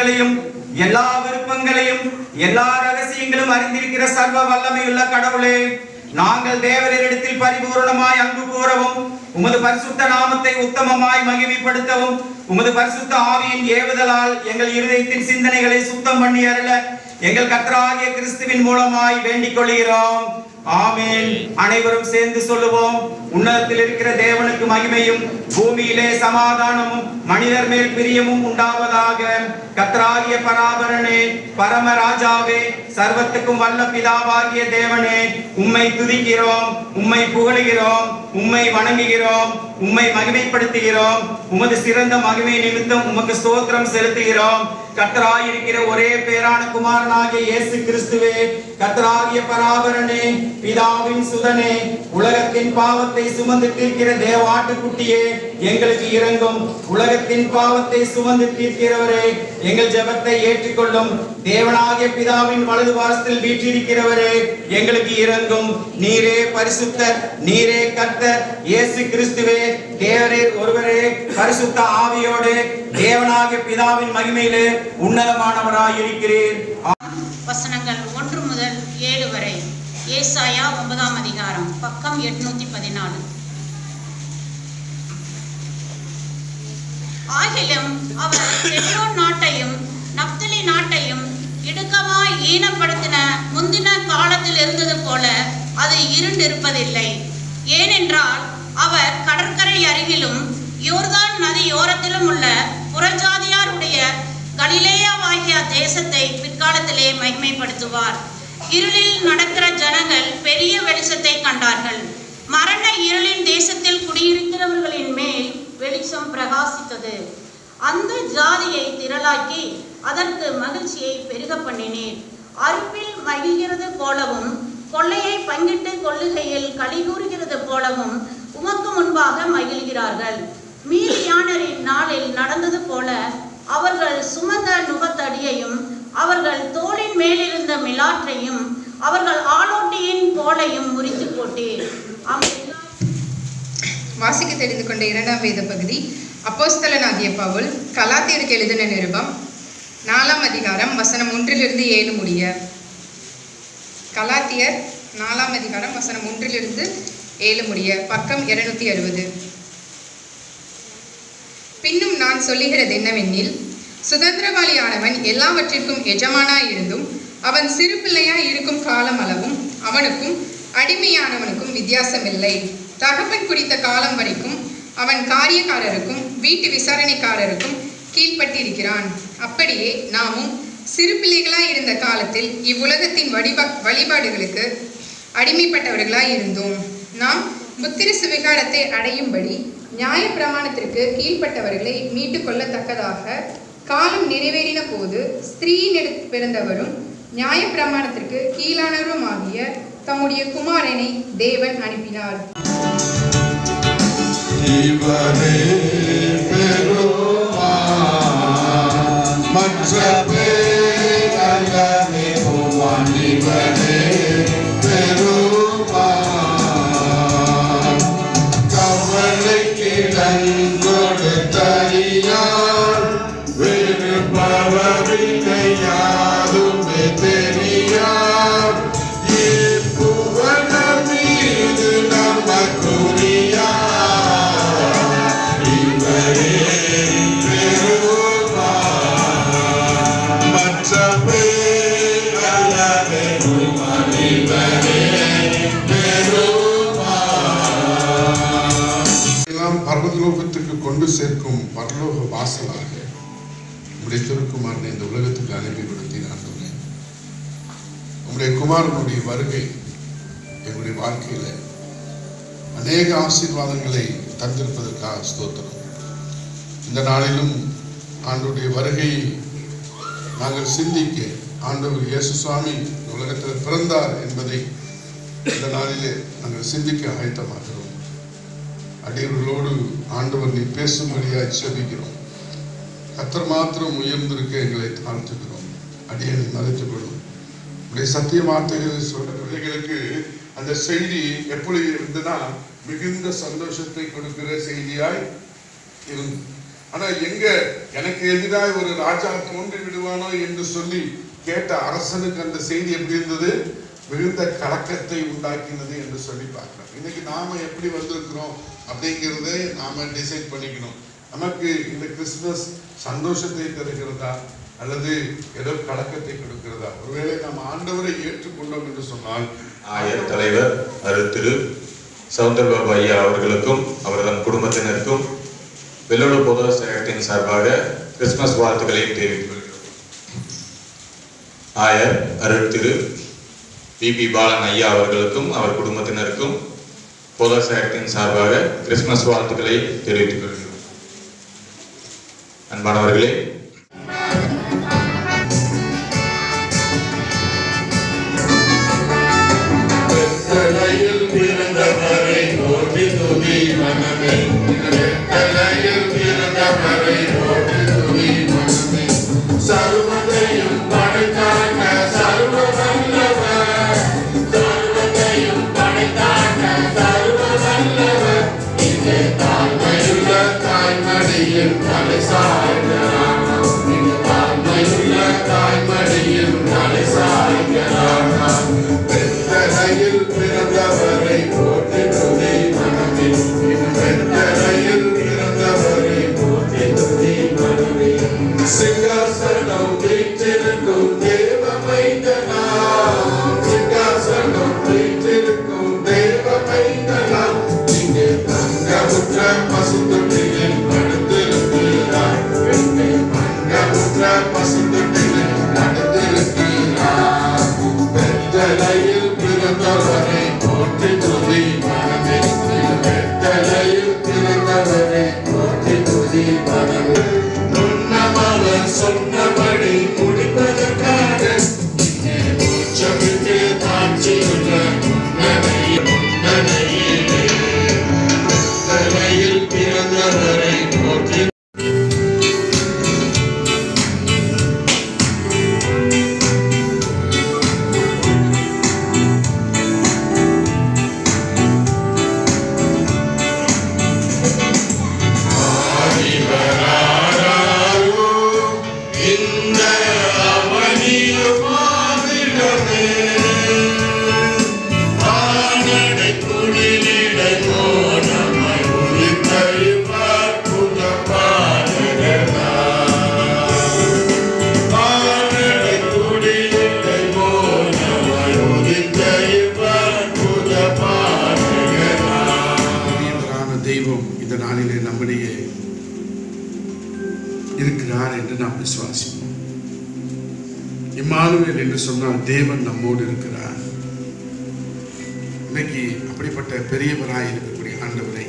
எண்ணங்களையும் எல்லா விருப்பங்களையும் எல்லா ரகசியங்களும் அறிந்திருக்கிற சர்வ வல்லமையுள்ள கடவுளே, நாங்கள் தேவரிடத்தில் பரிபூரணமாய் அன்பு கூறவும் உமது பரிசுத்த நாமத்தை உத்தமமாய் மகிமைப்படுத்தவும் உமது பரிசுத்த ஆவியின் ஏவுதலால் எங்கள் இருதயத்தின் சிந்தனைகளை சுத்தம் பண்ணி அருள எங்கள் கர்த்தராகிய கிறிஸ்துவின் மூலமாய் வேண்டிக் கொள்கிறோம். ஆமென். அனைவரும் சேர்ந்து சொல்லுவோம். உன்னதத்தில் இருக்கிற தேவனுக்கு மகிமையும் பூமியிலே சமாதானமும் மனிதர் மேல் பிரியமும் உண்டாவதாக. கர்த்தராகிய பராபரனே, பரமராஜாவே, சர்வத்துக்கும் வல்ல பிதாவாகிய தேவனே, உம்மை துதிக்கிறோம், உம்மை புகழுகிறோம், உம்மை வணங்குகிறோம், உம்மை மகிமைப்படுத்துகிறோம். உமது சிறந்த மகிமை நிமித்தம் உமக்கு ஸ்தோத்திரம் செலுத்துகிறோம். கர்த்தராயிருக்கிற ஒரே பேரான குமாரனாகிய இயேசு கிறிஸ்துவே, கர்த்தராகிய பராபரனே, பிதாவின் சுதனே, உலகத்தின் பாவத்தை சுமந்து தீர்க்கிற தேவாட்டுக்குட்டியே, எங்களுக்கு இரங்கும். உலகத்தின் பாவத்தை சுமந்து தீர்க்கிறவரே, எங்கள் ஜெபத்தை ஏற்றுக்கொள்ளும். தேவனாகிய பிதாவின் வலது பாரசத்தில் வீற்றிருக்கிறவரே, எங்களுக்கு இரங்கும். நீரே பரிசுத்தர், நீரே கர்த்தர். இயேசு கிறிஸ்துவே, தேவரே ஒருவரே, பரிசுத்த ஆவியோடு தேவனாகிய பிதாவின் மகிமையிலே உன்னதமானவராய் இருக்கிறீர். வசனங்கள் 1 முதல் 7 வரை. ஏசாயா 9ஆம் அதிகாரம், பக்கம் 814. ஆகிலும் அவர் செல்லோன் நாட்டையும் நப்தலி நாட்டையும் இடுக்கமாய் ஈனப்படுத்தின முந்தின காலத்தில் இருந்தது போல அது இருண்டிருப்பதில்லை. ஏனென்றால் அவர் கடற்கரை அருகிலும் யோர்தான் நதியோரத்திலும் உள்ள புறஜாதியாருடைய கலிலேயாவாகிய தேசத்தை பிற்காலத்திலே மகிமைப்படுத்துவார். இருளில் நடக்கிற ஜனங்கள் பெரிய வெளிச்சத்தை கண்டார்கள். மரண இருளின் தேசத்தில் குடியிருக்கிறவர்களின் மேல் வெளிச்சம் பிரகாசித்தது. அந்த ஜாதியை திரளாக்கி அதற்கு மகிழ்ச்சியை பெருக பண்ணினீர். அறுப்பில் மகிழ்கிறது போலவும் கொள்ளையை பங்கிட்டு கொள்ளுகையில் களி கூறுகிறது போலவும் உமக்கு முன்பாக மகிழ்கிறார்கள். மீதியானரின் நாளில் நடந்தது போல அவர்கள் சுமந்த நுகத்தடியையும் அவர்கள் தோளின் மேலிருந்த மிலாற்றையும் அவர்கள் ஆலோட்டியின் கோலையும் முறித்து போட்டீர். வாசிக்க தெரிந்து கொண்ட 2ஆம் வேத பகுதி அப்போஸ்தலனாகிய பவுல் கலாத்தியருக்கு எழுதின நிருபம் 4ஆம் அதிகாரம் வசனம் 1 - 7 முடிய. கலாத்தியர் 4ஆம் அதிகாரம் வசனம் 1 - 7 முடிய, பக்கம் 260. பின்னும் நான் சொல்லுகிறது என்னவெனில், சுதந்திரவாளியானவன் எல்லாவற்றிற்கும் எஜமானாயிருந்தும் அவன் சிறு பிள்ளையாய் இருக்கும் காலம் அளவும் அவனுக்கும் அடிமையானவனுக்கும் வித்தியாசமில்லை. தகப்பன் குறித்த காலம் வரைக்கும் அவன் காரியக்காரருக்கும் வீட்டு விசாரணைக்காரருக்கும் கீழ்பட்டிருக்கிறான். அப்படியே நாமும் சிறு பிள்ளைகளாய் இருந்த காலத்தில் இவ்வுலகத்தின் வழிபாடுகளுக்கு அடிமைப்பட்டவர்களாய் இருந்தோம். நாம் புத்திர சுவிகாரத்தை அடையும்படி நியாய பிரமாணத்திற்கு கீழ்ப்பட்டவர்களை மீட்டு கொள்ளத்தக்கதாக காலம் நிறைவேறின போது ஸ்திரீயின் பிறந்தவரும் நியாய பிரமாணத்திற்கு கீழானவருமாகிய தம்முடைய குமாரனை தேவன் அனுப்பினார். பரலோகத்துக்கு கொண்டு சேர்க்கும் பரலோக வாசலாக உங்களுடைய திருக்குமாரனை இந்த உலகத்துக்கு அனுப்பி கொடுத்தீர். உங்களுடைய குமாரனுடைய வருகை எங்களுடைய வாழ்க்கையில அநேக ஆசீர்வாதங்களை தந்திருப்பதற்காக ஸ்தோத்திரம். இந்த நாளிலும் ஆண்டவருடைய வருகையை நாங்கள் சிந்திக்க, ஆண்டவர் இயேசு சுவாமி உலகத்தில் பிறந்தார் என்பதை இந்த நாளிலே நாங்கள் சிந்திக்க ஆயத்தமாகிறோம். அடியவர்களோடு ஆண்டவர் நீ பேசும்படியாக செபிக்கிறோம். கர்த்தர் மாத்திரம் உயர்ந்திருக்க எங்களை தாழ்த்துக்கிறோம். அடியனை மதித்துக் கொள்ளும். உடைய சத்திய வார்த்தைகள் சொல்ற பிள்ளைகளுக்கு அந்த செய்தி எப்படி இருந்ததுன்னா மிகுந்த சந்தோஷத்தை கொடுக்கிற செய்தியாய் இருந்து ஆனா எங்க எனக்கு எதிராக ஒரு ராஜா தோன்றி விடுவானோ என்று சொல்லி கேட்ட அரசனுக்கு அந்த செய்தி எப்படி இருந்தது? மிகுந்த கலக்கத்தை உண்டாக்கினது என்று சொல்லி பார்க்கிறோம். இன்னைக்கு நாம எப்படி வந்திருக்கிறோம் அப்படிங்கிறத நாம டிசைட் பண்ணிக்கணும். நமக்கு இந்த கிறிஸ்துமஸ் சந்தோஷத்தை தருகிறதா அல்லது ஏதோ கலக்கத்தை கொடுக்கிறதா? ஒருவேளை நாம் ஆண்டவரை ஏற்றுக்கொண்டோம் என்று சொன்னால் ஆயர் தலைவர் திரு சவுந்தர் பாபு ஐயா அவர்களுக்கும் அவர்தம் குடும்பத்தினருக்கும் வெள்ளோடு பொது சேகத்தின் சார்பாக கிறிஸ்துமஸ் வாழ்த்துக்களையும் தெரிவித்துக் கொள்கிறோம். ஆயர் அருள் திரு பிபி பாலன் ஐயா அவர்களுக்கும் அவர் குடும்பத்தினருக்கும் பொது சேகத்தின் சார்பாக கிறிஸ்துமஸ் வாழ்த்துக்களை தெரிவித்துக் கொள்கிறோம். அன்பானவர்களே, பிறந்தவரை போற்றி துதி மனமே, பிறந்தவரை போற்றி துதி மனமே, சர்வதையும் படைத்தான சர்வ வல்லவர், சர்வதையும் படைத்தான சர்வ வல்லவர், இங்கே தாழ்மையுள்ள தாய்மடியில் தலை சாய்கிறார், இங்கே தாழ்மையுள்ள தாய்மடியில் தலை சாய்கிறார். வெத்தலையில் பிறந்தவரை போற்றி துதி மனமே, வெத்தலையில் பிறந்தவரை போற்றி துதி மனமே, சிங்காசனம் வீற்றிருக்கும் தேவ மைந்தனா, சிங்காசனம் வீற்றிருக்கும் தேவ மைந்தனா, இங்கே தங்கமுற்ற பசுந்தொட்டியில் படுத்திருக்கிறார், இங்கே தங்கமுற்ற பசுந்தொட்டியில் படுத்திருக்கிறார். வெத்தலையில் பிறந்தவரை போற்றி துதி மனமே, வெத்தலையில் பிறந்தவரை போற்றி துதி மனமே, முன்னமவர் சொன்னபடி முடிப்பதற்காக இங்கே உச்சமிட்டு தாட்சியுள்ள முன்னணையிலே, வெத்தலையில் பிறந்தவரை போற்றி இருக்கிறார் என்று நாம் விசுவாசிப்போம். இம்மானுவேல் என்று சொன்னால் தேவன் நம்மோடு இருக்கிறார். இன்னைக்கு அப்படிப்பட்ட பெரியவராய் இருக்கக்கூடிய ஆண்டவரை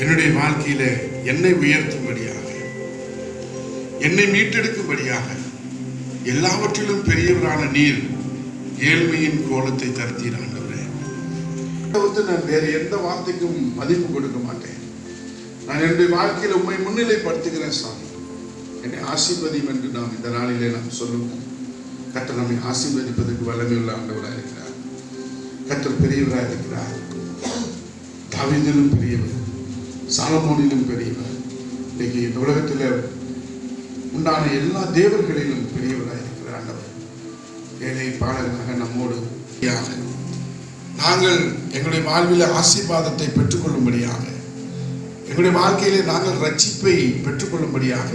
என்னுடைய வாழ்க்கையில என்னை உயர்த்தும்படியாக, என்னை மீட்டெடுக்கும்படியாக, எல்லாவற்றிலும் பெரியவரான நீர் ஏழ்மையின் கோலத்தை தருத்தீர் ஆண்டவரே. நான் வேற எந்த வார்த்தைக்கும் மதிப்பு கொடுக்க மாட்டேன். நான் என்னுடைய வாழ்க்கையில் உண்மை முன்னிலைப்படுத்துகிறேன் சாமி, என்னை ஆசீர்வதியும் என்று நாம் இந்த நாளிலே நாம் சொல்லுவோம். கர்த்தர் நம்மை ஆசீர்வதிப்பதற்கு வல்லமையுள்ள ஆண்டவராக இருக்கிறார். கர்த்தர் பெரியவராக இருக்கிறார். தாவீதிலும் பெரியவர், சாலமோனிலும் பெரியவர், இன்னைக்கு இந்த உலகத்தில் உண்டான எல்லா தேவர்களிலும் பெரியவராக இருக்கிற ஆண்டவர் ஏழை பாடகனாக நம்மோடு நாங்கள் எங்களுடைய வாழ்வில் ஆசீர்வாதத்தை பெற்றுக்கொள்ளும்படியாக, எங்களுடைய வாழ்க்கையிலே நாங்கள் ரட்சிப்பை பெற்றுக்கொள்ளும்படியாக,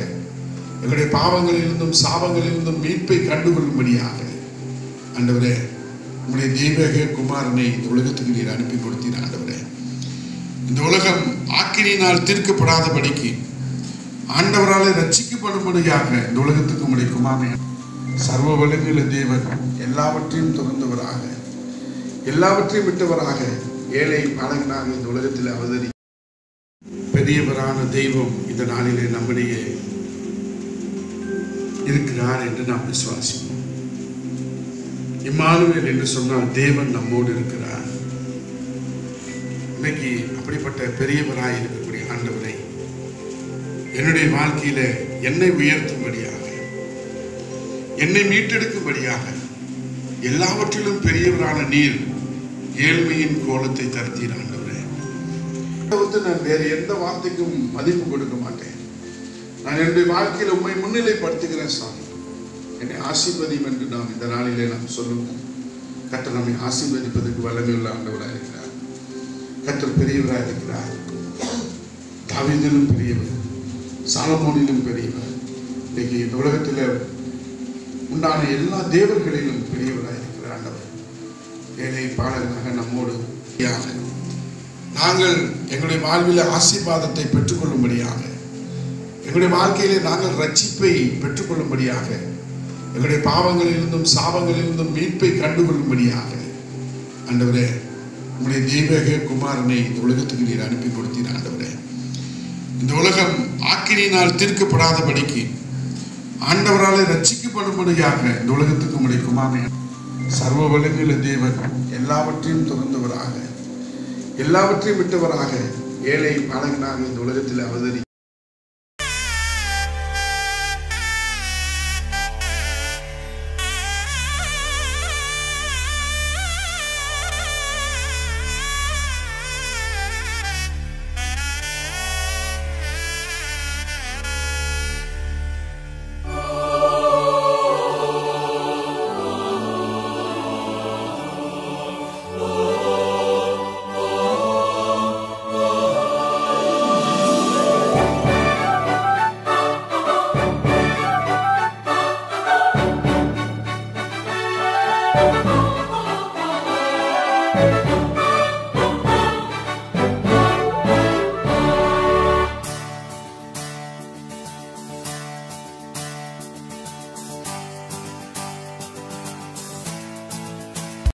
எங்களுடைய பாவங்களிலிருந்தும் சாபங்களிலிருந்தும் மீட்பை கண்டுகொள்ளும்படியாக ஆண்டவரே உங்களுடைய தெய்வீக குமாரனை இந்த உலகத்துக்கு நீர் அனுப்பி கொடுத்தீர் ஆண்டவரே. இந்த உலகம் ஆக்கினியினால் தீர்க்கப்படாதபடிக்கு ஆண்டவரால் ரட்சிக்கப்படும்படியாக இந்த உலகத்துக்கு உங்களுடைய குமாரனை, சர்வ வல்லமையுள்ள தேவன், எல்லாவற்றையும் துறந்தவராக, எல்லாவற்றையும் விட்டவராக, ஏழை பாடகனாக இந்த உலகத்தில் அவதரி பெரியவரான தெய்வம் இந்த நாளிலே நம்முடைய இருக்கிறார் என்று நாம் விசுவாசிப்போம். இம்மானுவேல் என்று சொன்னால் தேவன் நம்மோடு இருக்கிறார். இன்னைக்கு அப்படிப்பட்ட பெரியவராய் இருக்கக்கூடிய ஆண்டவரை என்னுடைய வாழ்க்கையில என்னை உயர்த்தும்படியாக, என்னை மீட்டெடுக்கும்படியாக, எல்லாவற்றிலும் பெரியவரான நீர் ஏழ்மையின் கோலத்தை தருத்தீர் ஆண்டவரே. நான் வேறு எந்த வார்த்தைக்கும் மதிப்பு கொடுக்க மாட்டேன். நான் என்னுடைய வாழ்க்கையில் உண்மை முன்னிலைப்படுத்துகிறேன். சாமி, என்னை ஆசீர்வதியும் என்று நாம் இந்த நாளிலே நாம் சொல்லுவோம். கர்த்தர் நம்மை ஆசீர்வதிப்பதற்கு வல்லமையுள்ள ஆண்டவராக இருக்கிறார். கர்த்தர் பெரியவராக இருக்கிறார். தாவீதிலும் பெரியவர், சாலமோனிலும் பெரியவர். இன்னைக்கு இந்த உலகத்தில் உண்டான எல்லா தேவர்களிலும் பெரியவராக இருக்கிற ஆண்டவர் ஏழை பாடகனாக நம்மோடு நாங்கள் எங்களுடைய வாழ்வில் ஆசீர்வாதத்தை பெற்றுக்கொள்ளும்படியாக, எங்களுடைய வாழ்க்கையிலே நாங்கள் ரட்சிப்பை பெற்றுக்கொள்ளும்படியாக, எங்களுடைய பாவங்களிலிருந்தும் சாபங்களிலிருந்தும் மீட்பை கண்டுகொள்ளும்படியாக ஆண்டவரே உங்களுடைய தெய்வீக குமாரனை இந்த உலகத்துக்கு நீர் அனுப்பி கொடுத்தீர். ஆண்டவரே, இந்த உலகம் ஆக்கினியினால் தீர்க்கப்படாதபடிக்கு ஆண்டவராலே ரட்சிக்கப்படும்படியாக இந்த உலகத்துக்கு உங்களுடைய குமாரனை சர்வ வல்லமையுள்ள தேவன் எல்லாவற்றையும் துறந்தவராக, எல்லாவற்றையும் விட்டவராக, ஏழை பாடகனாக இந்த உலகத்தில் அவதரி